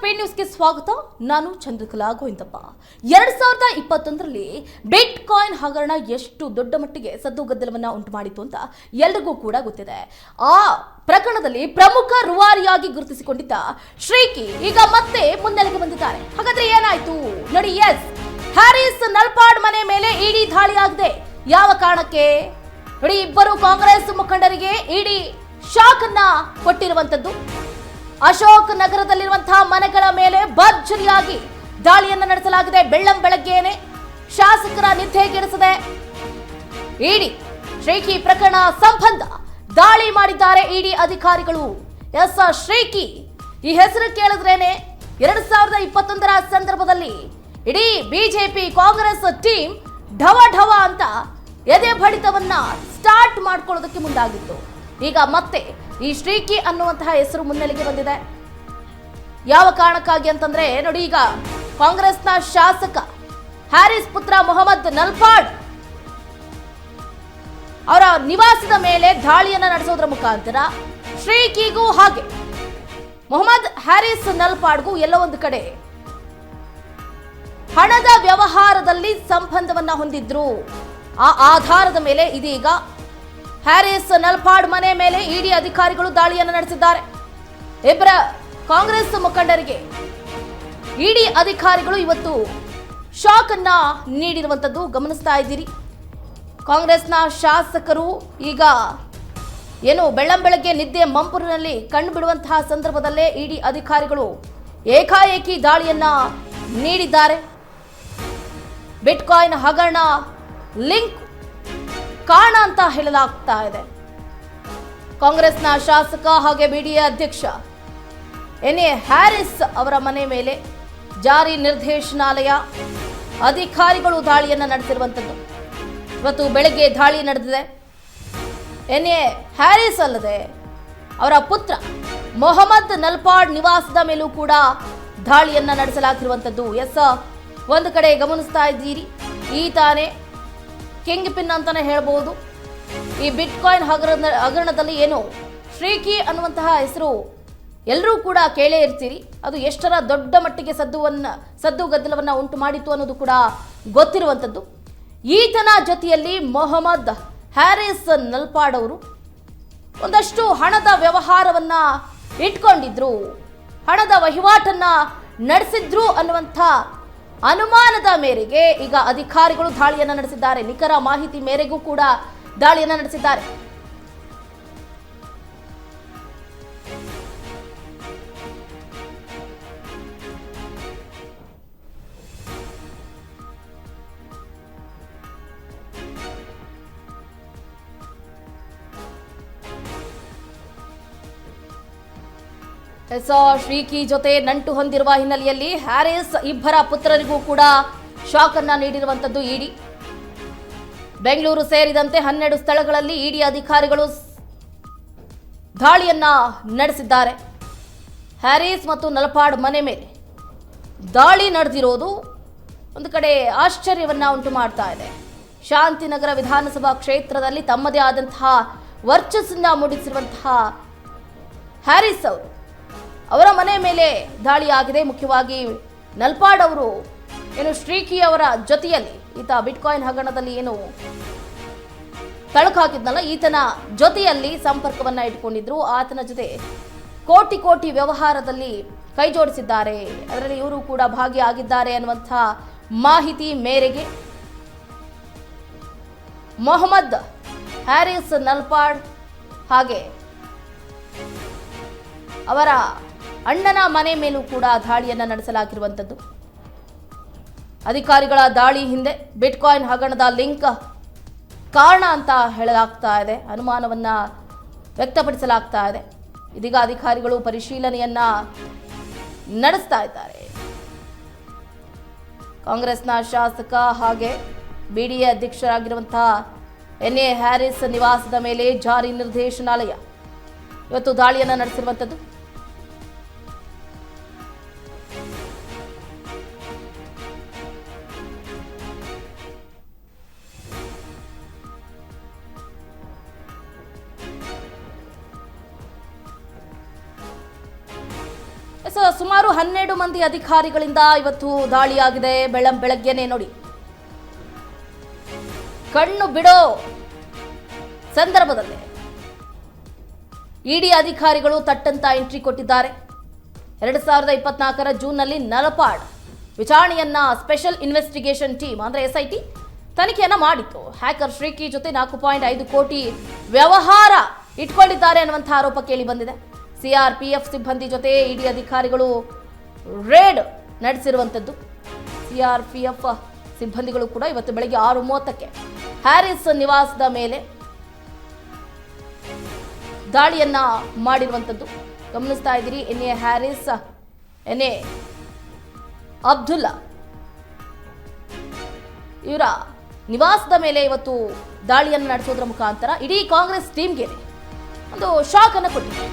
Speed ನ್ಯೂಸ್ಗೆ ಸ್ವಾಗತ. ನಾನು ಚಂದ್ರಕಲಾ ಗೋವಿಂದಪ್ಪ. 2021ರಲ್ಲಿ ಬಿಟ್ ಕಾಯಿನ್ ಹಗರಣ ಎಷ್ಟು ದೊಡ್ಡ ಮಟ್ಟಿಗೆ ಸದ್ದು ಗದ್ದಲವನ್ನ ಉಂಟು ಮಾಡಿತು ಅಂತ ಎಲ್ರಿಗೂ ಕೂಡ ಗೊತ್ತಿದೆ. ಆ ಪ್ರಕರಣದಲ್ಲಿ ಪ್ರಮುಖ ರೂವಾರಿಯಾಗಿ ಗುರುತಿಸಿಕೊಂಡಿದ್ದ ಶ್ರೀಕಿ ಈಗ ಮತ್ತೆ ಮುನ್ನೆಲೆಗೆ ಬಂದಿದ್ದಾರೆ. ಹಾಗಾದ್ರೆ ಏನಾಯ್ತು ನೋಡಿ. ಎಸ್, ಹ್ಯಾರಿಸ್ ನಲ್ಪಾಡ್ ಮನೆ ಮೇಲೆ ಇಡಿ ದಾಳಿಯಾಗಿದೆ. ಯಾವ ಕಾರಣಕ್ಕೆ ನೋಡಿ, ಇಬ್ಬರು ಕಾಂಗ್ರೆಸ್ ಮುಖಂಡರಿಗೆ ಇಡಿ ಶಾಕ್ ಅನ್ನ ಕೊಟ್ಟಿರುವಂತದ್ದು. ಅಶೋಕ್ ನಗರದಲ್ಲಿರುವಂತಹ ಮನೆಗಳ ಮೇಲೆ ಭರ್ಜರಿಯಾಗಿ ದಾಳಿಯನ್ನು ನಡೆಸಲಾಗಿದೆ. ಬೆಳ್ಳಂಬೆಳಗ್ಗೆನೆ ಶಾಸಕರ ನಿದ್ದೆಗೆಡಿಸಿದೆ ಇಡಿ. ಶ್ರೀಕಿ ಪ್ರಕರಣ ಸಂಬಂಧ ದಾಳಿ ಮಾಡಿದ್ದಾರೆ ಇಡಿ ಅಧಿಕಾರಿಗಳು. ಎಸ್, ಶ್ರೀಕಿ ಈ ಹೆಸರು ಕೇಳಿದ್ರೇನೆ 2021ರ ಸಂದರ್ಭದಲ್ಲಿ ಇಡೀ ಬಿಜೆಪಿ ಕಾಂಗ್ರೆಸ್ ಟೀಮ್ ಢವ ಢವ ಅಂತ ಎದೆ ಬಡಿತವನ್ನ ಸ್ಟಾರ್ಟ್ ಮಾಡ್ಕೊಳ್ಳೋದಕ್ಕೆ ಮುಂದಾಗಿತ್ತು. ಈಗ ಮತ್ತೆ ಈ ಶ್ರೀಕಿ ಅನ್ನುವಂತಹ ಹೆಸರು ಮುನ್ನೆಲೆಗೆ ಬಂದಿದೆ. ಯಾವ ಕಾರಣಕ್ಕಾಗಿ ಅಂತಂದ್ರೆ ನೋಡಿ, ಈಗ ಕಾಂಗ್ರೆಸ್ನ ಶಾಸಕ ಹ್ಯಾರಿಸ್ ಪುತ್ರ ಮೊಹಮ್ಮದ್ ನಲ್ಪಾಡ್ ಅವರ ನಿವಾಸದ ಮೇಲೆ ದಾಳಿಯನ್ನ ನಡೆಸೋದ್ರ ಮುಖಾಂತರ ಶ್ರೀಕಿಗೂ ಹಾಗೆ ಮೊಹಮ್ಮದ್ ಹ್ಯಾರಿಸ್ ನಲ್ಪಾಡ್ಗೂ ಎಲ್ಲೋ ಒಂದು ಕಡೆ ಹಣದ ವ್ಯವಹಾರದಲ್ಲಿ ಸಂಬಂಧವನ್ನ ಹೊಂದಿದ್ರು. ಆ ಆಧಾರದ ಮೇಲೆ ಇದೀಗ ಹ್ಯಾರಿಸ್ ನಲ್ಪಾಡ್ ಮನೆ ಮೇಲೆ ಇಡಿ ಅಧಿಕಾರಿಗಳು ದಾಳಿಯನ್ನು ನಡೆಸಿದ್ದಾರೆ. ಇಬ್ಬರ ಕಾಂಗ್ರೆಸ್ ಮುಖಂಡರಿಗೆ ಇಡಿ ಅಧಿಕಾರಿಗಳು ಇವತ್ತು ಶಾಕ್ ಅನ್ನ ನೀಡಿರುವಂತದ್ದು ಗಮನಿಸ್ತಾ ಇದ್ದೀರಿ. ಕಾಂಗ್ರೆಸ್ನ ಶಾಸಕರು ಈಗ ಏನು ಬೆಳ್ಳಂಬೆಳಗ್ಗೆ ನಿದ್ದೆ ಮಂಪುರಿನಲ್ಲಿ ಕಂಡು ಬಿಡುವಂತಹ ಸಂದರ್ಭದಲ್ಲೇ ಇಡಿ ಅಧಿಕಾರಿಗಳು ಏಕಾಏಕಿ ದಾಳಿಯನ್ನ ನೀಡಿದ್ದಾರೆ. ಬಿಟ್ಕಾಯಿನ್ ಹಗರಣ ಲಿಂಕ್ ಕಾರಣ ಅಂತ ಹೇಳಲಾಗ್ತಾ ಇದೆ. ಕಾಂಗ್ರೆಸ್ನ ಶಾಸಕ ಹಾಗೆ ಬಿಡಿಎ ಅಧ್ಯಕ್ಷ ಎನ್ಎ ಹ್ಯಾರಿಸ್ ಅವರ ಮನೆ ಮೇಲೆ ಜಾರಿ ನಿರ್ದೇಶನಾಲಯ ಅಧಿಕಾರಿಗಳು ದಾಳಿಯನ್ನು ನಡೆಸಿರುವಂಥದ್ದು. ಇವತ್ತು ಬೆಳಗ್ಗೆ ದಾಳಿ ನಡೆದಿದೆ. ಎನ್ಎ ಹ್ಯಾರಿಸ್ ಅಲ್ಲದೆ ಅವರ ಪುತ್ರ ಮೊಹಮ್ಮದ್ ನಲ್ಪಾಡ್ ನಿವಾಸದ ಮೇಲೂ ಕೂಡ ದಾಳಿಯನ್ನ ನಡೆಸಲಾಗಿರುವಂಥದ್ದು. ಎಸ್, ಒಂದು ಕಡೆ ಗಮನಿಸ್ತಾ ಇದ್ದೀರಿ, ಈತಾನೆ ಕಿಂಗ್ ಪಿನ್ ಅಂತಾನೆ ಹೇಳ್ಬೋದು. ಈ ಬಿಟ್ ಕಾಯಿನ್ ಹಗರಣದಲ್ಲಿ ಏನು ಶ್ರೀಕಿ ಅನ್ನುವಂತಹ ಹೆಸರು ಎಲ್ಲರೂ ಕೂಡ ಕೇಳೇ ಇರ್ತೀರಿ. ಅದು ಎಷ್ಟರ ದೊಡ್ಡ ಮಟ್ಟಿಗೆ ಸದ್ದು ಗದ್ದಲವನ್ನ ಉಂಟು ಮಾಡಿತ್ತು ಅನ್ನೋದು ಕೂಡ ಗೊತ್ತಿರುವಂಥದ್ದು. ಈತನ ಜೊತೆಯಲ್ಲಿ ಮೊಹಮ್ಮದ್ ಹ್ಯಾರಿಸ್ ನಲ್ಪಾಡ್ ಅವರು ಒಂದಷ್ಟು ಹಣದ ವ್ಯವಹಾರವನ್ನ ಇಟ್ಕೊಂಡಿದ್ರು, ಹಣದ ವಹಿವಾಟನ್ನ ನಡೆಸಿದ್ರು ಅನ್ನುವಂಥ ಅನುಮಾನದ ಮೇರೆಗೆ ಈಗ ಅಧಿಕಾರಿಗಳು ದಾಳಿಯನ್ನು ನಡೆಸಿದ್ದಾರೆ. ನಿಖರ ಮಾಹಿತಿ ಮೇರೆಗೂ ಕೂಡ ದಾಳಿಯನ್ನು ನಡೆಸಿದ್ದಾರೆ. ಶ್ರೀಕಿ ಜೊತೆ ನಂಟು ಹೊಂದಿರುವ ಹಿನ್ನೆಲೆಯಲ್ಲಿ ಹ್ಯಾರಿಸ್ ಇಬ್ಬರ ಪುತ್ರರಿಗೂ ಕೂಡ ಶಾಕ್ ಅನ್ನ ನೀಡಿರುವಂತದ್ದು ಇಡಿ. ಬೆಂಗಳೂರು ಸೇರಿದಂತೆ 12 ಸ್ಥಳಗಳಲ್ಲಿ ಇಡಿ ಅಧಿಕಾರಿಗಳು ದಾಳಿಯನ್ನ ನಡೆಸಿದ್ದಾರೆ. ಹ್ಯಾರಿಸ್ ಮತ್ತು ನಲ್ಪಾಡ್ ಮನೆ ಮೇಲೆ ದಾಳಿ ನಡೆದಿರೋದು ಒಂದು ಕಡೆ ಆಶ್ಚರ್ಯವನ್ನ ಉಂಟು ಮಾಡ್ತಾ ಇದೆ. ಶಾಂತಿನಗರ ವಿಧಾನಸಭಾ ಕ್ಷೇತ್ರದಲ್ಲಿ ತಮ್ಮದೇ ಆದಂತಹ ವರ್ಚಸ್ಸನ್ನ ಮೂಡಿಸಿರುವಂತಹ ಹ್ಯಾರಿಸ್ ಅವರ ಮನೆ ಮೇಲೆ ದಾಳಿಯಾಗಿದೆ. ಮುಖ್ಯವಾಗಿ ನಲ್ಪಾಡ್ ಅವರು ಏನು ಶ್ರೀಕಿ ಅವರ ಜೊತೆಯಲ್ಲಿ ಈತ ಬಿಟ್ಕಾಯಿನ್ ಹಗರಣದಲ್ಲಿ ಏನು ತಳಕು ಹಾಕಿದ್ನಲ್ಲ, ಈತನ ಜೊತೆಯಲ್ಲಿ ಸಂಪರ್ಕವನ್ನ ಇಟ್ಕೊಂಡಿದ್ರು. ಆತನ ಜೊತೆ ಕೋಟಿ ಕೋಟಿ ವ್ಯವಹಾರದಲ್ಲಿ ಕೈ ಜೋಡಿಸಿದ್ದಾರೆ, ಅದರಲ್ಲಿ ಇವರು ಕೂಡ ಭಾಗಿಯಾಗಿದ್ದಾರೆ ಅನ್ನುವಂಥ ಮಾಹಿತಿ ಮೇರೆಗೆ ಮೊಹಮ್ಮದ್ ಹ್ಯಾರಿಸ್ ನಲ್ಪಾಡ್ ಹಾಗೆ ಅವರ ಅಣ್ಣನ ಮನೆ ಮೇಲೂ ಕೂಡ ದಾಳಿಯನ್ನ ನಡೆಸಲಾಗಿರುವಂಥದ್ದು. ಅಧಿಕಾರಿಗಳ ದಾಳಿ ಹಿಂದೆ ಬಿಟ್ಕಾಯಿನ್ ಹಗರಣದ ಲಿಂಕ್ ಕಾರಣ ಅಂತ ಹೇಳಲಾಗ್ತಾ ಇದೆ, ಅನುಮಾನವನ್ನ ವ್ಯಕ್ತಪಡಿಸಲಾಗ್ತಾ ಇದೆ. ಇದೀಗ ಅಧಿಕಾರಿಗಳು ಪರಿಶೀಲನೆಯನ್ನ ನಡೆಸ್ತಾ ಇದ್ದಾರೆ. ಕಾಂಗ್ರೆಸ್ನ ಶಾಸಕ ಹಾಗೆ ಬಿಡಿಎ ಅಧ್ಯಕ್ಷರಾಗಿರುವಂತಹ ಎನ್ಎ ಹ್ಯಾರಿಸ್ ನಿವಾಸದ ಮೇಲೆ ಜಾರಿ ನಿರ್ದೇಶನಾಲಯ ಇವತ್ತು ದಾಳಿಯನ್ನ ನಡೆಸಿರುವಂಥದ್ದು. ಸುಮಾರು 12 ಮಂದಿ ಅಧಿಕಾರಿಗಳಿಂದ ಇವತ್ತು ದಾಳಿಯಾಗಿದೆ. ಬೆಳಗ್ಗೆನೆ ನೋಡಿ, ಕಣ್ಣು ಬಿಡೋ ಸಂದರ್ಭದಲ್ಲಿ ಇಡಿ ಅಧಿಕಾರಿಗಳು ತಟ್ಟಂತ ಎಂಟ್ರಿ ಕೊಟ್ಟಿದ್ದಾರೆ. 2024 ಜೂನ್ನಲ್ಲಿ ನಲಪಾಡ್ ವಿಚಾರಣೆಯನ್ನ ಸ್ಪೆಷಲ್ ಇನ್ವೆಸ್ಟಿಗೇಷನ್ ಟೀಮ್ ಅಂದ್ರೆ SIT ತನಿಖೆಯನ್ನ ಮಾಡಿತ್ತು. ಹ್ಯಾಕರ್ ಶ್ರೀಕಿ ಜೊತೆ 4.5 ಕೋಟಿ ವ್ಯವಹಾರ ಇಟ್ಕೊಂಡಿದ್ದಾರೆ ಅನ್ನುವಂಥ ಆರೋಪ ಕೇಳಿ ಬಂದಿದೆ. CRPF ಸಿಬ್ಬಂದಿ ಜೊತೆ ಇಡಿ ಅಧಿಕಾರಿಗಳು ರೇಡ್ ನಡೆಸಿರುವಂಥದ್ದು. CRPF ಸಿಬ್ಬಂದಿಗಳು ಕೂಡ ಇವತ್ತು ಬೆಳಗ್ಗೆ 6:30ಕ್ಕೆ ಹ್ಯಾರಿಸ್ ನಿವಾಸದ ಮೇಲೆ ದಾಳಿಯನ್ನ ಮಾಡಿರುವಂಥದ್ದು ಗಮನಿಸ್ತಾ ಇದ್ದೀರಿ. NA ಹ್ಯಾರಿಸ್, NA ಅಬ್ದುಲ್ಲಾ ಇವರ ನಿವಾಸದ ಮೇಲೆ ಇವತ್ತು ದಾಳಿಯನ್ನು ನಡೆಸೋದ್ರ ಮುಖಾಂತರ ಇಡೀ ಕಾಂಗ್ರೆಸ್ ಟೀಮ್ಗೆ ಒಂದು ಶಾಕ್ ಅನ್ನು ಕೊಟ್ಟಿದೆ.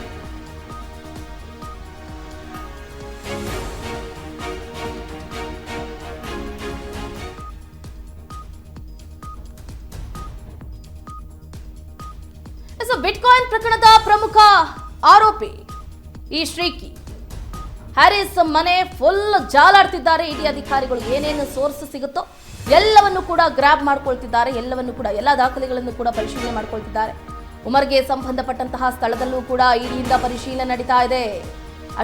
ಬಿಟ್ಕಾಯಿನ್ ಪ್ರಕರಣದ ಪ್ರಮುಖ ಆರೋಪಿ ಈ ಶ್ರೀಕಿ ಹ್ಯಾರಿಸ್ ಮನೆ ಫುಲ್ ಜಾಲಾಡ್ತಿದ್ದಾರೆ. ಇಡಿ ಅಧಿಕಾರಿಗಳು ಏನೇನು ಸೋರ್ಸ್ ಸಿಗುತ್ತೋ ಎಲ್ಲವನ್ನು ಕೂಡ ಗ್ರಾಬ್ ಮಾಡ್ಕೊಳ್ತಿದ್ದಾರೆ. ಎಲ್ಲವನ್ನು ಕೂಡ ಎಲ್ಲ ದಾಖಲೆಗಳನ್ನು ಕೂಡ ಪರಿಶೀಲನೆ ಮಾಡ್ಕೊಳ್ತಿದ್ದಾರೆ. ಉಮರ್ಗೆ ಸಂಬಂಧಪಟ್ಟಂತಹ ಸ್ಥಳದಲ್ಲೂ ಕೂಡ ಇಡಿಯಿಂದ ಪರಿಶೀಲನೆ ನಡೀತಾ ಇದೆ.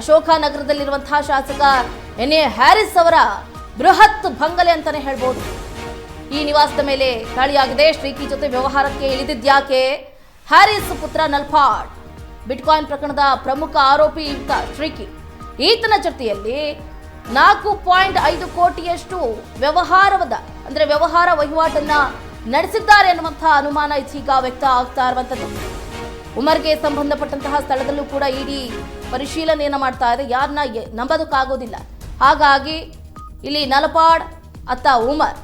ಅಶೋಕ ನಗರದಲ್ಲಿರುವಂತಹ ಶಾಸಕ NA ಹ್ಯಾರಿಸ್ ಅವರ ಬೃಹತ್ ಬಂಗಲೆ ಅಂತಾನೆ ಹೇಳ್ಬೋದು. ಈ ನಿವಾಸದ ಮೇಲೆ ದಾಳಿಯಾಗಿದೆ. ಶ್ರೀಕಿ ಜೊತೆ ವ್ಯವಹಾರಕ್ಕೆ ಇಳಿದಿದ್ಯಾಕೆ? ಹ್ಯಾರಿಸ್ ಪುತ್ರ ನಲ್ಪಾಡ್ ಬಿಟ್ಕಾಯಿನ್ ಪ್ರಕರಣದ ಪ್ರಮುಖ ಆರೋಪಿ ಶ್ರೀಕಿ. ಈತನ ಜೊತೆಯಲ್ಲಿ 4.5 ಕೋಟಿಯಷ್ಟು ವ್ಯವಹಾರ ವಹಿವಾಟನ್ನ ನಡೆಸಿದ್ದಾರೆ ಅನ್ನುವಂತಹ ಅನುಮಾನ ಇದೀಗ ವ್ಯಕ್ತ ಆಗ್ತಾ ಇರುವಂತದ್ದು. ಉಮರ್ಗೆ ಸಂಬಂಧಪಟ್ಟಂತಹ ಸ್ಥಳದಲ್ಲೂ ಕೂಡ ಇಡಿ ಪರಿಶೀಲನೆಯನ್ನ ಮಾಡ್ತಾ ಇದೆ. ಯಾರನ್ನ ನಂಬೋದಕ್ಕಾಗೋದಿಲ್ಲ. ಹಾಗಾಗಿ ಇಲ್ಲಿ ನಲಪಾಡ್ ಅತ್ತ ಉಮರ್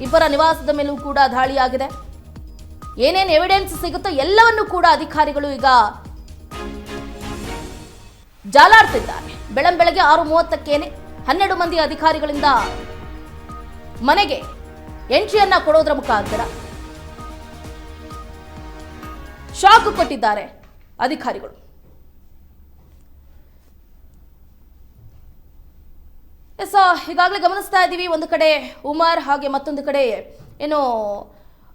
ಇಬ್ಬರ ನಿವಾಸದ ಮೇಲೂ ಕೂಡ ದಾಳಿಯಾಗಿದೆ. ಏನೇನು ಎವಿಡೆನ್ಸ್ ಸಿಗುತ್ತೋ ಎಲ್ಲವನ್ನೂ ಕೂಡ ಅಧಿಕಾರಿಗಳು ಈಗ ಜಾಲಾಡ್ತಿದ್ದಾರೆ. ಬೆಳಗ್ಗೆ 6:30ಕ್ಕೇನೆ 12 ಮಂದಿ ಅಧಿಕಾರಿಗಳಿಂದ ಮನೆಗೆ ಎಂಟ್ರಿಯನ್ನ ಕೊಡೋದ್ರ ಮುಖಾಂತರ ಶಾಕ್ ಕೊಟ್ಟಿದ್ದಾರೆ ಅಧಿಕಾರಿಗಳು. ಈಗಾಗಲೇ ಗಮನಿಸ್ತಾ ಇದ್ದೀವಿ, ಒಂದು ಕಡೆ ಉಮರ್ ಹಾಗೆ ಮತ್ತೊಂದು ಕಡೆ ಏನು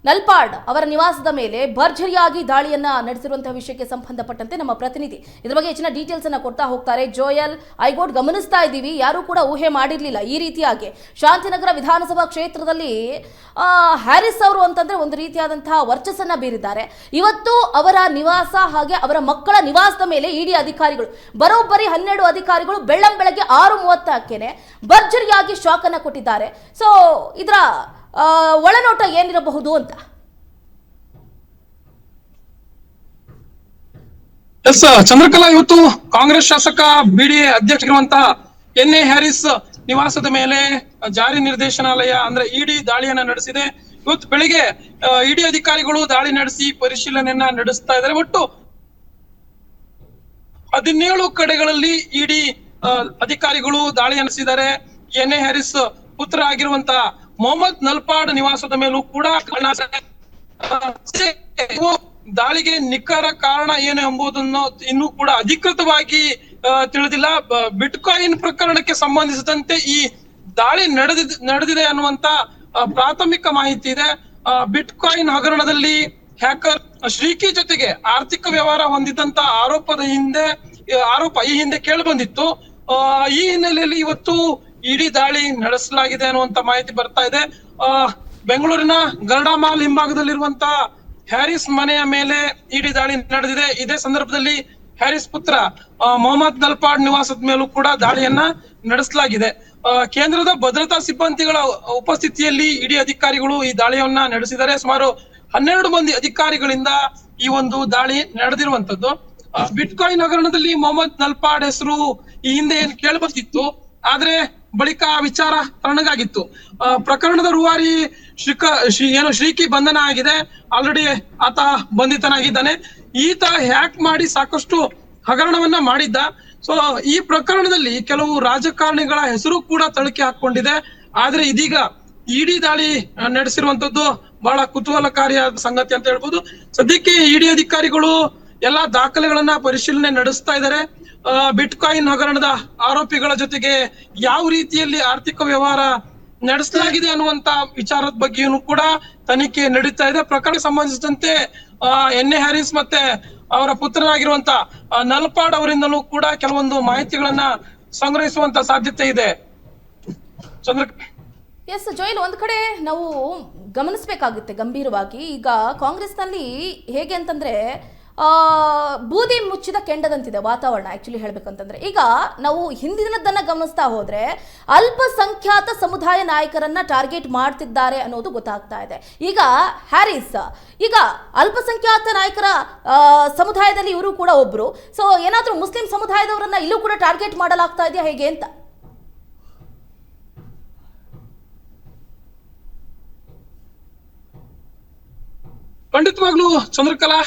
ನಲ್ಪಾಡ್ ಅವರ ನಿವಾಸದ ಮೇಲೆ ಭರ್ಜರಿಯಾಗಿ ದಾಳಿಯನ್ನ ನಡೆಸಿರುವಂತಹ ವಿಷಯಕ್ಕೆ ಸಂಬಂಧಪಟ್ಟಂತೆ ನಮ್ಮ ಪ್ರತಿನಿಧಿ ಇದರ ಬಗ್ಗೆ ಹೆಚ್ಚಿನ ಡೀಟೇಲ್ಸ್ ಅನ್ನ ಕೊಡ್ತಾ ಹೋಗ್ತಾರೆ. ಜೋಯಲ್ ಐಗೋಡ್, ಗಮನಿಸ್ತಾ ಇದ್ದೀವಿ, ಯಾರು ಕೂಡ ಊಹೆ ಮಾಡಿರ್ಲಿಲ್ಲ ಈ ರೀತಿಯಾಗಿ ಶಾಂತಿನಗರ ವಿಧಾನಸಭಾ ಕ್ಷೇತ್ರದಲ್ಲಿ ಹ್ಯಾರಿಸ್ ಅವರು ಅಂತಂದ್ರೆ ಒಂದು ರೀತಿಯಾದಂತಹ ವರ್ಚಸ್ಸನ್ನ ಬೀರಿದ್ದಾರೆ. ಇವತ್ತು ಅವರ ನಿವಾಸ ಹಾಗೆ ಅವರ ಮಕ್ಕಳ ನಿವಾಸದ ಮೇಲೆ ಇಡಿ ಅಧಿಕಾರಿಗಳು ಬರೋಬ್ಬರಿ 12 ಅಧಿಕಾರಿಗಳು ಬೆಳಗ್ಗೆ 6:30ಕ್ಕೇನೆ ಭರ್ಜರಿಯಾಗಿ ಶಾಕ್ ಅನ್ನ ಕೊಟ್ಟಿದ್ದಾರೆ. ಸೊ ಇದರ ಒಳನೋಟ ಏನಿರಬಹುದು ಅಂತ? ಚಂದ್ರಕಲಾ, ಇವತ್ತು ಕಾಂಗ್ರೆಸ್ ಶಾಸಕ BDA ಅಧ್ಯಕ್ಷರಿರುವಂತಹ NA ಹ್ಯಾರಿಸ್ ನಿವಾಸದ ಮೇಲೆ ಜಾರಿ ನಿರ್ದೇಶನಾಲಯ ಅಂದ್ರೆ ಇಡಿ ದಾಳಿಯನ್ನ ನಡೆಸಿದೆ. ಇವತ್ತು ಬೆಳಿಗ್ಗೆ ಇಡಿ ಅಧಿಕಾರಿಗಳು ದಾಳಿ ನಡೆಸಿ ಪರಿಶೀಲನೆಯನ್ನ ನಡೆಸ್ತಾ ಇದ್ದಾರೆ. ಒಟ್ಟು 17 ಕಡೆಗಳಲ್ಲಿ ಇಡಿ ಅಧಿಕಾರಿಗಳು ದಾಳಿ ನಡೆಸಿದ್ದಾರೆ. NA ಹ್ಯಾರಿಸ್ ಪುತ್ರ ಆಗಿರುವಂತಹ ಮೊಹಮ್ಮದ್ ನಲ್ಪಾಡ್ ನಿವಾಸದ ಮೇಲೂ ಕೂಡ ದಾಳಿಗೆ ನಿಖರ ಕಾರಣ ಏನು ಎಂಬುದನ್ನು ಇನ್ನೂ ಕೂಡ ಅಧಿಕೃತವಾಗಿ ತಿಳಿದಿಲ್ಲ. ಬಿಟ್ಕಾಯಿನ್ ಪ್ರಕರಣಕ್ಕೆ ಸಂಬಂಧಿಸಿದಂತೆ ಈ ದಾಳಿ ನಡೆದಿದೆ ಅನ್ನುವಂತ ಪ್ರಾಥಮಿಕ ಮಾಹಿತಿ ಇದೆ. ಬಿಟ್ಕಾಯಿನ್ ಹಗರಣದಲ್ಲಿ ಹ್ಯಾಕರ್ ಶ್ರೀಕಿ ಜೊತೆಗೆ ಆರ್ಥಿಕ ವ್ಯವಹಾರ ಹೊಂದಿದಂತ ಆರೋಪ ಈ ಹಿಂದೆ ಕೇಳಿ ಬಂದಿತ್ತು. ಈ ಹಿನ್ನೆಲೆಯಲ್ಲಿ ಇವತ್ತು ಇಡಿ ದಾಳಿ ನಡೆಸಲಾಗಿದೆ ಅನ್ನುವಂತ ಮಾಹಿತಿ ಬರ್ತಾ ಇದೆ. ಬೆಂಗಳೂರಿನ ಗರುಡ ಮಾಲ್ ಹಿಂಭಾಗದಲ್ಲಿರುವಂತ ಹ್ಯಾರಿಸ್ ಮನೆಯ ಮೇಲೆ ಇಡಿ ದಾಳಿ ನಡೆದಿದೆ. ಇದೇ ಸಂದರ್ಭದಲ್ಲಿ ಹ್ಯಾರಿಸ್ ಪುತ್ರ ಮೊಹಮ್ಮದ್ ನಲ್ಪಾಡ್ ನಿವಾಸದ ಮೇಲೂ ಕೂಡ ದಾಳಿಯನ್ನ ನಡೆಸಲಾಗಿದೆ. ಕೇಂದ್ರದ ಭದ್ರತಾ ಸಿಬ್ಬಂದಿಗಳ ಉಪಸ್ಥಿತಿಯಲ್ಲಿ ಇಡಿ ಅಧಿಕಾರಿಗಳು ಈ ದಾಳಿಯನ್ನ ನಡೆಸಿದ್ದಾರೆ. ಸುಮಾರು 12 ಮಂದಿ ಅಧಿಕಾರಿಗಳಿಂದ ಈ ಒಂದು ದಾಳಿ ನಡೆದಿರುವಂತದ್ದು. ಬಿಟ್ಕಾಯಿನ್ ಹಗರಣದಲ್ಲಿ ಮೊಹಮ್ಮದ್ ನಲ್ಪಾಡ್ ಹೆಸರು ಈ ಹಿಂದೆ ಏನ್ ಕೇಳ್ಬರ್ತಿತ್ತು, ಆದ್ರೆ ಬಳಿಕ ವಿಚಾರ ತಣ್ಣಗಾಗಿತ್ತು. ಪ್ರಕರಣದ ರೂವಾರಿ ಶ್ರೀಕಿ ಬಂಧನ ಆಗಿದೆ. ಆಲ್ರೆಡಿ ಆತ ಬಂಧಿತನಾಗಿದ್ದಾನೆ. ಈತ ಹ್ಯಾಕ್ ಮಾಡಿ ಸಾಕಷ್ಟು ಹಗರಣವನ್ನ ಮಾಡಿದ್ದ. ಸೊ ಈ ಪ್ರಕರಣದಲ್ಲಿ ಕೆಲವು ರಾಜಕಾರಣಿಗಳ ಹೆಸರು ಕೂಡ ತಳಕೆ ಹಾಕೊಂಡಿದೆ. ಆದ್ರೆ ಇದೀಗ ಇಡಿ ದಾಳಿ ನಡೆಸಿರುವಂತದ್ದು ಬಹಳ ಕುತೂಹಲಕಾರಿಯಾದ ಸಂಗತಿ ಅಂತ ಹೇಳ್ಬೋದು. ಸದ್ಯಕ್ಕೆ ಇಡಿ ಅಧಿಕಾರಿಗಳು ಎಲ್ಲಾ ದಾಖಲೆಗಳನ್ನ ಪರಿಶೀಲನೆ ನಡೆಸ್ತಾ ಇದ್ದಾರೆ. ಬಿಟ್ಕಾಯಿನ್ ಹಗರಣದ ಆರೋಪಿಗಳ ಜೊತೆಗೆ ಯಾವ ರೀತಿಯಲ್ಲಿ ಆರ್ಥಿಕ ವ್ಯವಹಾರ ನಡೆಸಲಾಗಿದೆ ಅನ್ನುವಂತ ವಿಚಾರದ ಬಗ್ಗೆಯೂ ಕೂಡ ತನಿಖೆ ನಡೀತಾ ಇದೆ. ಪ್ರಕರಣ ಸಂಬಂಧಿಸಿದಂತೆ ಎನ್ ಎ ಹ್ಯಾರಿಸ್ ಮತ್ತೆ ಅವರ ಪುತ್ರನಾಗಿರುವಂತ ನಲ್ಪಾಡ್ ಅವರಿಂದಲೂ ಕೂಡ ಕೆಲವೊಂದು ಮಾಹಿತಿಗಳನ್ನ ಸಂಗ್ರಹಿಸುವಂತ ಸಾಧ್ಯತೆ ಇದೆ. ಚಂದ್ರ ಎಸ್ ಜೋಯಲ್, ಒಂದ್ ಕಡೆ ನಾವು ಗಮನಿಸಬೇಕಾಗುತ್ತೆ ಗಂಭೀರವಾಗಿ. ಈಗ ಕಾಂಗ್ರೆಸ್ನಲ್ಲಿ ಹೇಗೆ ಅಂತಂದ್ರೆ ಬೂದಿ ಮುಚ್ಚಿದ ಕೆಂಡದಂತಿದೆ ವಾತಾವರಣ. ಆಕ್ಚುಲಿ ಹೇಳ್ಬೇಕಂತಂದ್ರೆ ಈಗ ನಾವು ಹಿಂದಿನದನ್ನ ಗಮನಿಸ್ತಾ ಹೋದ್ರೆ ಅಲ್ಪಸಂಖ್ಯಾತ ಸಮುದಾಯ ನಾಯಕರನ್ನ ಟಾರ್ಗೆಟ್ ಮಾಡ್ತಿದ್ದಾರೆ ಅನ್ನೋದು ಗೊತ್ತಾಗ್ತಾ ಇದೆ. ಈಗ ಹ್ಯಾರಿಸ್ ಈಗ ಅಲ್ಪಸಂಖ್ಯಾತ ನಾಯಕರ ಸಮುದಾಯದಲ್ಲಿ ಇವರು ಕೂಡ ಒಬ್ರು. ಸೊ ಏನಾದ್ರೂ ಮುಸ್ಲಿಂ ಸಮುದಾಯದವರನ್ನ ಇಲ್ಲೂ ಕೂಡ ಟಾರ್ಗೆಟ್ ಮಾಡಲಾಗ್ತಾ ಇದೆಯಾ ಹೇಗೆ ಅಂತ? ಖಂಡಿತವಾಗ್ಲೂ ಚಂದ್ರಕಲಾ,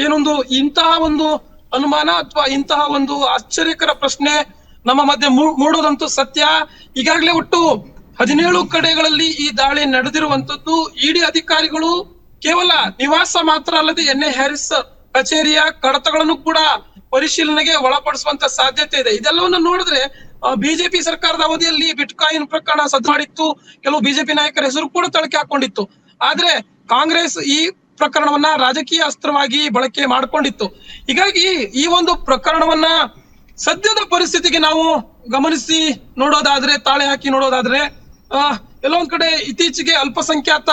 ಏನೊಂದು ಇಂತಹ ಒಂದು ಅನುಮಾನ ಅಥವಾ ಇಂತಹ ಒಂದು ಆಶ್ಚರ್ಯಕರ ಪ್ರಶ್ನೆ ನಮ್ಮ ಮಧ್ಯೆ ಮೂಡೋದಂತೂ ಸತ್ಯ. ಈಗಾಗಲೇ ಒಟ್ಟು 17 ಕಡೆಗಳಲ್ಲಿ ಈ ದಾಳಿ ನಡೆದಿರುವಂತದ್ದು. ಇಡಿ ಅಧಿಕಾರಿಗಳು ಕೇವಲ ನಿವಾಸ ಮಾತ್ರ ಅಲ್ಲದೆ ಎನ್ ಎ ಹ್ಯಾರಿಸ್ ಕಚೇರಿಯ ಕಡತಗಳನ್ನು ಕೂಡ ಪರಿಶೀಲನೆಗೆ ಒಳಪಡಿಸುವಂತ ಸಾಧ್ಯತೆ ಇದೆ. ಇದೆಲ್ಲವನ್ನ ನೋಡಿದ್ರೆ ಬಿಜೆಪಿ ಸರ್ಕಾರದ ಅವಧಿಯಲ್ಲಿ ಬಿಟ್ಕಾಯಿನ್ ಪ್ರಕರಣ ಸದ್ದು ಮಾಡಿತ್ತು. ಕೆಲವು ಬಿಜೆಪಿ ನಾಯಕರ ಹೆಸರು ಕೂಡ ತಳಕೆ ಹಾಕೊಂಡಿತ್ತು. ಆದ್ರೆ ಕಾಂಗ್ರೆಸ್ ಈ ಪ್ರಕರಣವನ್ನ ರಾಜಕೀಯ ಅಸ್ತ್ರವಾಗಿ ಬಳಕೆ ಮಾಡಿಕೊಂಡಿತ್ತು. ಹೀಗಾಗಿ ಈ ಒಂದು ಪ್ರಕರಣವನ್ನ ಸದ್ಯದ ಪರಿಸ್ಥಿತಿಗೆ ನಾವು ಗಮನಿಸಿ ನೋಡೋದಾದ್ರೆ, ತಾಳೆ ಹಾಕಿ ನೋಡೋದಾದ್ರೆ, ಎಲ್ಲೊಂದ್ ಕಡೆ ಇತ್ತೀಚೆಗೆ ಅಲ್ಪಸಂಖ್ಯಾತ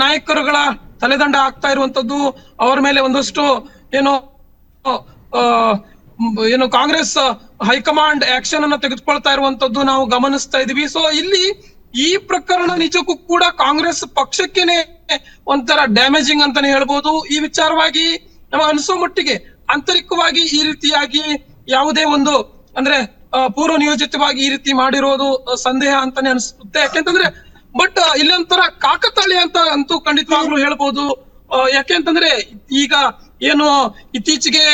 ನಾಯಕರುಗಳ ತಲೆದಂಡ ಆಗ್ತಾ ಇರುವಂತದ್ದು, ಅವರ ಮೇಲೆ ಒಂದಷ್ಟು ಏನು ಕಾಂಗ್ರೆಸ್ ಹೈಕಮಾಂಡ್ ಆಕ್ಷನ್ ಅನ್ನ ತೆಗೆದುಕೊಳ್ತಾ ಇರುವಂತದ್ದು ನಾವು ಗಮನಿಸ್ತಾ ಇದೀವಿ. ಸೊ ಇಲ್ಲಿ ಈ ಪ್ರಕರಣ ನಿಜಕ್ಕೂ ಕೂಡ ಕಾಂಗ್ರೆಸ್ ಪಕ್ಷಕ್ಕೇನೆ ಒಂಥರ ಡ್ಯಾಮೇಜಿಂಗ್ ಅಂತಾನೆ ಹೇಳ್ಬೋದು. ಈ ವಿಚಾರವಾಗಿ ನಮಗೆ ಅನಿಸೋ ಮಟ್ಟಿಗೆ ಆಂತರಿಕವಾಗಿ ಈ ರೀತಿಯಾಗಿ ಯಾವುದೇ ಒಂದು ಅಂದ್ರೆ ಪೂರ್ವ ನಿಯೋಜಿತವಾಗಿ ಈ ರೀತಿ ಮಾಡಿರೋದು ಸಂದೇಹ ಅಂತಾನೆ ಅನಿಸುತ್ತೆ. ಯಾಕೆಂತಂದ್ರೆ ಬಟ್ ಇಲ್ಲಿ ಒಂಥರ ಕಾಕತಾಳಿ ಅಂತ ಅಂತೂ ಖಂಡಿತವಾಗ್ಲೂ ಹೇಳ್ಬೋದು. ಯಾಕೆಂತಂದ್ರೆ ಈಗ ಏನು ಇತ್ತೀಚೆಗೆ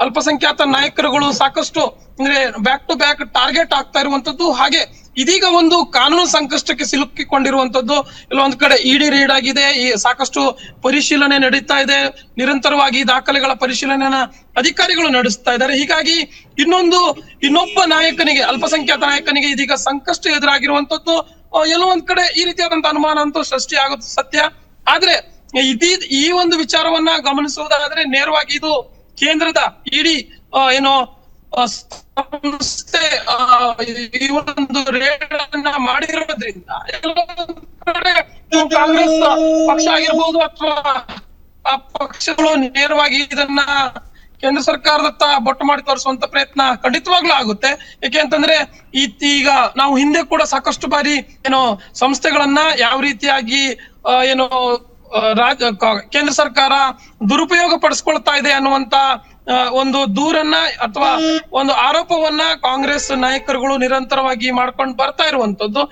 ಅಲ್ಪಸಂಖ್ಯಾತ ನಾಯಕರುಗಳು ಸಾಕಷ್ಟು ಅಂದ್ರೆ ಬ್ಯಾಕ್ ಟು ಬ್ಯಾಕ್ ಟಾರ್ಗೆಟ್ ಆಗ್ತಾ ಇರುವಂತದ್ದು, ಹಾಗೆ ಇದೀಗ ಒಂದು ಕಾನೂನು ಸಂಕಷ್ಟಕ್ಕೆ ಸಿಲುಕಿಕೊಂಡಿರುವಂತದ್ದು. ಎಲ್ಲೊಂದ್ ಕಡೆ ಇಡಿ ರೇಡ್ ಆಗಿದೆ, ಈ ಸಾಕಷ್ಟು ಪರಿಶೀಲನೆ ನಡೀತಾ ಇದೆ, ನಿರಂತರವಾಗಿ ದಾಖಲೆಗಳ ಪರಿಶೀಲನೆಯನ್ನ ಅಧಿಕಾರಿಗಳು ನಡೆಸ್ತಾ ಇದ್ದಾರೆ. ಹೀಗಾಗಿ ಇನ್ನೊಬ್ಬ ನಾಯಕನಿಗೆ, ಅಲ್ಪಸಂಖ್ಯಾತ ನಾಯಕನಿಗೆ ಇದೀಗ ಸಂಕಷ್ಟ ಎದುರಾಗಿರುವಂತದ್ದು. ಎಲ್ಲೋ ಒಂದ್ ಕಡೆ ಈ ರೀತಿಯಾದಂತ ಅನುಮಾನ ಅಂತೂ ಸೃಷ್ಟಿ ಆಗೋದು ಸತ್ಯ. ಆದ್ರೆ ಈ ಒಂದು ವಿಚಾರವನ್ನ ಗಮನಿಸುವುದಾದ್ರೆ ನೇರವಾಗಿ ಇದು ಕೇಂದ್ರದ ಇಡಿ ಏನೋ ಸಂಸ್ಥೆ ಈ ಒಂದು ರೇಡ್ ಅನ್ನ ಮಾಡಿರೋದ್ರಿಂದ ಕಾಂಗ್ರೆಸ್ ಪಕ್ಷ ಆಗಿರ್ಬೋದು ಅಥವಾ ಆ ಪಕ್ಷಗಳು ನೇರವಾಗಿ ಇದನ್ನ ಕೇಂದ್ರ ಸರ್ಕಾರದತ್ತ ಬೊಟ್ಟು ಮಾಡಿ ತೋರಿಸುವಂತ ಪ್ರಯತ್ನ ಖಂಡಿತವಾಗ್ಲೂ ಆಗುತ್ತೆ. ಯಾಕೆ ಅಂತಂದ್ರೆ ಈಗ ನಾವು ಹಿಂದೆ ಕೂಡ ಸಾಕಷ್ಟು ಬಾರಿ ಸಂಸ್ಥೆಗಳನ್ನ ಯಾವ ರೀತಿಯಾಗಿ ಕೇಂದ್ರ ಸರ್ಕಾರ ದುರುಪಯೋಗ ಪಡಿಸ್ಕೊಳ್ತಾ ಇದೆ ಅನ್ನುವಂತ ಒಂದು ದೂರನ್ನ ಅಥವಾ ಒಂದು ಆರೋಪವನ್ನ ಕಾಂಗ್ರೆಸ್ ನಾಯಕರುಗಳು ನಿರಂತರವಾಗಿ ಮಾಡ್ಕೊಂಡು ಬರ್ತಾ ಇರುವಂತದ್ದು.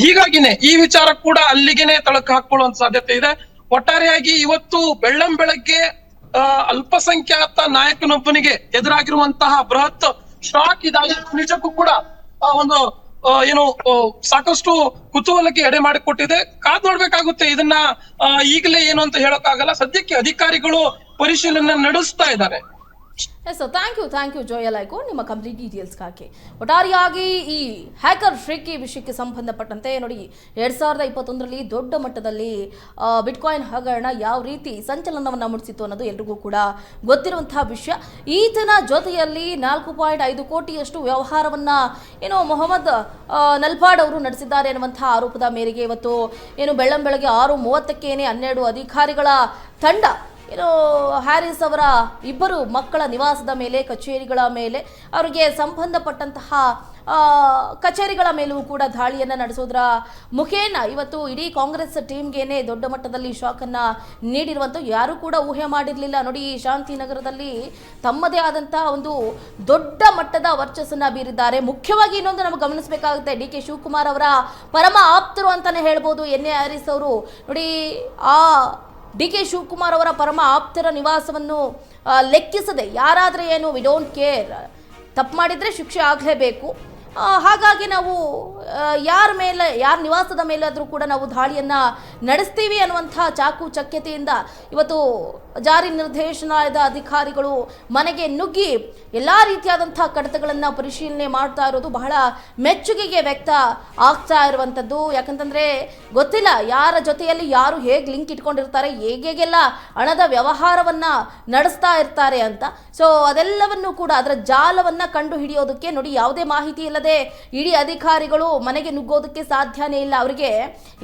ಹೀಗಾಗಿನೇ ಈ ವಿಚಾರ ಕೂಡ ಅಲ್ಲಿಗೆನೆ ತಳಕು ಹಾಕೊಳ್ಳುವಂತ ಸಾಧ್ಯತೆ ಇದೆ. ಒಟ್ಟಾರೆಯಾಗಿ ಇವತ್ತು ಬೆಳ್ಳಂಬೆಳಗ್ಗೆ ಅಲ್ಪಸಂಖ್ಯಾತ ನಾಯಕನೊಬ್ಬನಿಗೆ ಎದುರಾಗಿರುವಂತಹ ಬೃಹತ್ ಶಾಕ್ ಇದಾಗಿತ್ತು. ನಿಜಕ್ಕೂ ಕೂಡ ಒಂದು ಸಾಕಷ್ಟು ಕುತೂಹಲಕ್ಕೆ ಎಡೆ ಮಾಡಿಕೊಟ್ಟಿದೆ. ಕಾದ್ ನೋಡ್ಬೇಕಾಗುತ್ತೆ ಇದನ್ನ. ಈಗಲೇ ಏನು ಅಂತ ಹೇಳೋಕ್ಕಾಗಲ್ಲ. ಸದ್ಯಕ್ಕೆ ಅಧಿಕಾರಿಗಳು ಪರಿಶೀಲನೆ ನಡೆಸ್ತಾ ಇದ್ದಾರೆ. ಎಸ್, ಥ್ಯಾಂಕ್ ಯು ಜೋಯಲ್ ಐಕೋ ನಿಮ್ಮ ಕಂಪ್ಲೀಟ್ ಡೀಟೇಲ್ಸ್ಗಾಗಿ. ಒಟ್ಟಾರೆಯಾಗಿ ಈ ಹ್ಯಾಕರ್ ಶ್ರೀಕಿ ವಿಷಯಕ್ಕೆ ಸಂಬಂಧಪಟ್ಟಂತೆ ನೋಡಿ, 2021ರಲ್ಲಿ ದೊಡ್ಡ ಮಟ್ಟದಲ್ಲಿ ಬಿಟ್ಕಾಯಿನ್ ಹಗರಣ ಯಾವ ರೀತಿ ಸಂಚಲನವನ್ನು ಮೂಡಿಸಿತ್ತು ಅನ್ನೋದು ಎಲ್ರಿಗೂ ಕೂಡ ಗೊತ್ತಿರುವಂತಹ ವಿಷಯ. ಈತನ ಜೊತೆಯಲ್ಲಿ 4.5 ಕೋಟಿಯಷ್ಟು ವ್ಯವಹಾರವನ್ನು ಮೊಹಮ್ಮದ್ ನಲ್ಪಾಡ್ ಅವರು ನಡೆಸಿದ್ದಾರೆ ಎನ್ನುವಂತಹ ಆರೋಪದ ಮೇರೆಗೆ ಇವತ್ತು ಬೆಳ್ಳಂಬೆಳಗ್ಗೆ 6:30ಕ್ಕೆ 12 ಅಧಿಕಾರಿಗಳ ತಂಡ ಹ್ಯಾರಿಸ್ ಅವರ ಇಬ್ಬರು ಮಕ್ಕಳ ನಿವಾಸದ ಮೇಲೆ, ಕಚೇರಿಗಳ ಮೇಲೆ, ಅವರಿಗೆ ಸಂಬಂಧಪಟ್ಟಂತಹ ಕಚೇರಿಗಳ ಮೇಲೂ ಕೂಡ ದಾಳಿಯನ್ನು ನಡೆಸೋದ್ರ ಮುಖೇನ ಇವತ್ತು ಇಡೀ ಕಾಂಗ್ರೆಸ್ ಟೀಮ್ಗೇನೆ ದೊಡ್ಡ ಮಟ್ಟದಲ್ಲಿ ಶಾಕನ್ನು ನೀಡಿರುವಂಥ ಯಾರು ಕೂಡ ಊಹೆ ಮಾಡಿರಲಿಲ್ಲ. ನೋಡಿ, ಶಾಂತಿನಗರದಲ್ಲಿ ತಮ್ಮದೇ ಆದಂತಹ ಒಂದು ದೊಡ್ಡ ಮಟ್ಟದ ವರ್ಚಸ್ಸನ್ನು ಬೀರಿದ್ದಾರೆ. ಮುಖ್ಯವಾಗಿ ಇನ್ನೊಂದು ನಮಗೆ ಗಮನಿಸಬೇಕಾಗುತ್ತೆ, ಡಿ ಕೆ ಶಿವಕುಮಾರ್ ಅವರ ಪರಮ ಆಪ್ತರು ಅಂತಾನೆ ಹೇಳ್ಬೋದು ಎನ್ ಎ ಹ್ಯಾರಿಸ್ ಅವರು. ನೋಡಿ, ಡಿ ಕೆ ಶಿವಕುಮಾರ್ ಅವರ ಪರಮ ಆಪ್ತರ ನಿವಾಸವನ್ನು ಲೆಕ್ಕಿಸದೆ ಯಾರಾದರೆ ವಿ ಡೋಂಟ್ ಕೇರ್, ತಪ್ಪು ಮಾಡಿದರೆ ಶಿಕ್ಷೆ ಆಗಲೇಬೇಕು. ಹಾಗಾಗಿ ನಾವು ಯಾರ ನಿವಾಸದ ಮೇಲಾದರೂ ಕೂಡ ನಾವು ದಾಳಿಯನ್ನು ನಡೆಸ್ತೀವಿ ಅನ್ನುವಂಥ ಚಾಕು ಚಕ್ಯತೆಯಿಂದ ಇವತ್ತು ಜಾರಿ ನಿರ್ದೇಶನಾಲಯದ ಅಧಿಕಾರಿಗಳು ಮನೆಗೆ ನುಗ್ಗಿ ಎಲ್ಲ ರೀತಿಯಾದಂಥ ಕಡತಗಳನ್ನು ಪರಿಶೀಲನೆ ಮಾಡ್ತಾ ಇರೋದು ಬಹಳ ಮೆಚ್ಚುಗೆಗೆ ವ್ಯಕ್ತ ಆಗ್ತಾ ಇರುವಂಥದ್ದು. ಯಾಕಂತಂದರೆ ಗೊತ್ತಿಲ್ಲ ಯಾರ ಜೊತೆಯಲ್ಲಿ ಯಾರು ಹೇಗೆ ಲಿಂಕ್ ಇಟ್ಕೊಂಡಿರ್ತಾರೆ, ಹೇಗೆಲ್ಲ ಹಣದ ವ್ಯವಹಾರವನ್ನು ನಡೆಸ್ತಾ ಇರ್ತಾರೆ ಅಂತ. ಸೊ ಅದೆಲ್ಲವನ್ನು ಕೂಡ ಅದರ ಜಾಲವನ್ನು ಕಂಡು ಹಿಡಿಯೋದಕ್ಕೆ ನೋಡಿ, ಯಾವುದೇ ಮಾಹಿತಿ ಇಲ್ಲದೆ ಇಡೀ ಅಧಿಕಾರಿಗಳು ಮನೆಗೆ ನುಗ್ಗೋದಕ್ಕೆ ಸಾಧ್ಯನೇ ಇಲ್ಲ. ಅವರಿಗೆ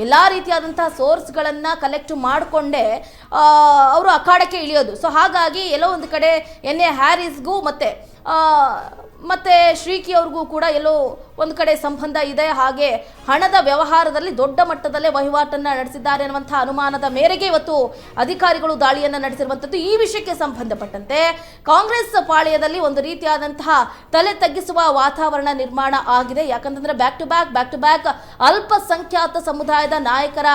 ಎಲ್ಲ ರೀತಿಯಾದಂಥ ಸೋರ್ಸ್ಗಳನ್ನು ಕಲೆಕ್ಟ್ ಮಾಡಿಕೊಂಡೇ ಅವರು ಅಖಾಡಕ್ಕೆ ಇಳಿಯೋದು. ಸೊ ಹಾಗಾಗಿ ಎಲ್ಲೋ ಒಂದು ಕಡೆ ಎನ್.ಎ. ಹ್ಯಾರಿಸ್ಗೂ ಮತ್ತೆ ಶ್ರೀಕಿ ಅವ್ರಿಗೂ ಕೂಡ ಎಲ್ಲೋ ಒಂದು ಕಡೆ ಸಂಬಂಧ ಇದೆ. ಹಾಗೆ ಹಣದ ವ್ಯವಹಾರದಲ್ಲಿ ದೊಡ್ಡ ಮಟ್ಟದಲ್ಲೇ ವಹಿವಾಟನ್ನು ನಡೆಸಿದ್ದಾರೆ ಅನ್ನುವಂಥ ಅನುಮಾನದ ಮೇರೆಗೆ ಇವತ್ತು ಅಧಿಕಾರಿಗಳು ದಾಳಿಯನ್ನು ನಡೆಸಿರುವಂಥದ್ದು. ಈ ವಿಷಯಕ್ಕೆ ಸಂಬಂಧಪಟ್ಟಂತೆ ಕಾಂಗ್ರೆಸ್ ಪಾಳ್ಯದಲ್ಲಿ ಒಂದು ರೀತಿಯಾದಂತಹ ತಲೆ ತಗ್ಗಿಸುವ ವಾತಾವರಣ ನಿರ್ಮಾಣ ಆಗಿದೆ. ಯಾಕಂತಂದ್ರೆ ಬ್ಯಾಕ್ ಟು ಬ್ಯಾಕ್ ಅಲ್ಪಸಂಖ್ಯಾತ ಸಮುದಾಯದ ನಾಯಕರ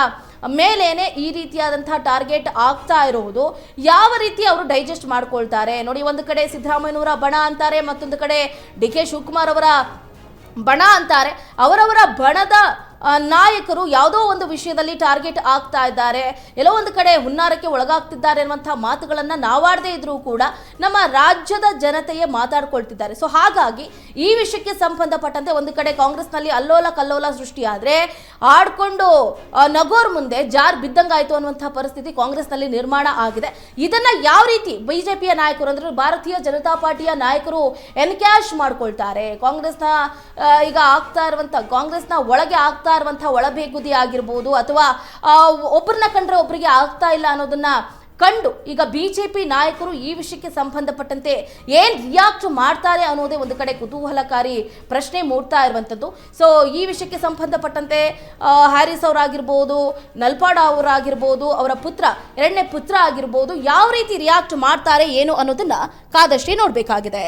ಮೇಲೇನೆ ಈ ರೀತಿಯಾದಂತಹ ಟಾರ್ಗೆಟ್ ಆಗ್ತಾ ಇರುವುದು ಯಾವ ರೀತಿ ಅವರು ಡೈಜೆಸ್ಟ್ ಮಾಡ್ಕೊಳ್ತಾರೆ ನೋಡಿ. ಒಂದು ಕಡೆ ಸಿದ್ದರಾಮಯ್ಯನವರ ಬಣ ಅಂತಾರೆ, ಮತ್ತೊಂದು ಕಡೆ ಡಿ.ಕೆ. ಶಿವಕುಮಾರ್ ಅವರ ಬಣ ಅಂತಾರೆ. ಅವರವರ ಬಣದ ನಾಯಕರು ಯಾವುದೋ ಒಂದು ವಿಷಯದಲ್ಲಿ ಟಾರ್ಗೆಟ್ ಆಗ್ತಾ ಇದ್ದಾರೆ, ಎಲ್ಲೋ ಒಂದು ಕಡೆ ಹುನ್ನಾರಕ್ಕೆ ಒಳಗಾಗ್ತಿದ್ದಾರೆ ಅನ್ನುವಂಥ ಮಾತುಗಳನ್ನು ನಾವಾಡದೇ ಇದ್ರೂ ಕೂಡ ನಮ್ಮ ರಾಜ್ಯದ ಜನತೆಯೇ ಮಾತಾಡ್ಕೊಳ್ತಿದ್ದಾರೆ. ಸೊ ಹಾಗಾಗಿ ಈ ವಿಷಯಕ್ಕೆ ಸಂಬಂಧಪಟ್ಟಂತೆ ಒಂದು ಕಡೆ ಕಾಂಗ್ರೆಸ್ನಲ್ಲಿ ಅಲ್ಲೋಲ ಕಲ್ಲೋಲ ಸೃಷ್ಟಿಯಾದರೆ ಆಡ್ಕೊಂಡು ನಗೋರ್ ಮುಂದೆ ಜಾರ್ ಬಿದ್ದಂಗಾಯ್ತು ಅನ್ನುವಂಥ ಪರಿಸ್ಥಿತಿ ಕಾಂಗ್ರೆಸ್ನಲ್ಲಿ ನಿರ್ಮಾಣ ಆಗಿದೆ. ಇದನ್ನ ಯಾವ ರೀತಿ ಬಿಜೆಪಿಯ ನಾಯಕರು ಅಂದ್ರೆ ಭಾರತೀಯ ಜನತಾ ಪಾರ್ಟಿಯ ನಾಯಕರು ಎನ್ಕ್ಯಾಶ್ ಮಾಡ್ಕೊಳ್ತಾರೆ, ಕಾಂಗ್ರೆಸ್ನ ಈಗ ಆಗ್ತಾ ಇರುವಂಥ ಕಾಂಗ್ರೆಸ್ನ ಒಳಗೆ ಆಗ್ತಾ ಇರುವಂತಹ ಒಳಬೇಗುದಿ ಆಗಿರ್ಬೋದು, ಅಥವಾ ಒಬ್ಬರನ್ನ ಕಂಡ್ರೆ ಒಬ್ಬರಿಗೆ ಆಗ್ತಾ ಇಲ್ಲ ಅನ್ನೋದನ್ನ ಕಂಡು ಈಗ ಬಿಜೆಪಿ ನಾಯಕರು ಈ ವಿಷಯಕ್ಕೆ ಸಂಬಂಧಪಟ್ಟಂತೆ ಏನ್ ರಿಯಾಕ್ಟ್ ಮಾಡ್ತಾರೆ ಅನ್ನೋದೇ ಒಂದು ಕಡೆ ಕುತೂಹಲಕಾರಿ ಪ್ರಶ್ನೆ ಮೂಡ್ತಾ ಇರುವಂಥದ್ದು. ಸೊ ಈ ವಿಷಯಕ್ಕೆ ಸಂಬಂಧಪಟ್ಟಂತೆ ಹ್ಯಾರಿಸ್ ಅವರಾಗಿರ್ಬೋದು, ನಲ್ಪಾಡ ಅವರಾಗಿರ್ಬೋದು, ಅವರ ಪುತ್ರ ಎರಡನೇ ಪುತ್ರ ಆಗಿರ್ಬೋದು, ಯಾವ ರೀತಿ ರಿಯಾಕ್ಟ್ ಮಾಡ್ತಾರೆ ಏನು ಅನ್ನೋದನ್ನ ಕಾದಷ್ಟೇ ನೋಡಬೇಕಾಗಿದೆ.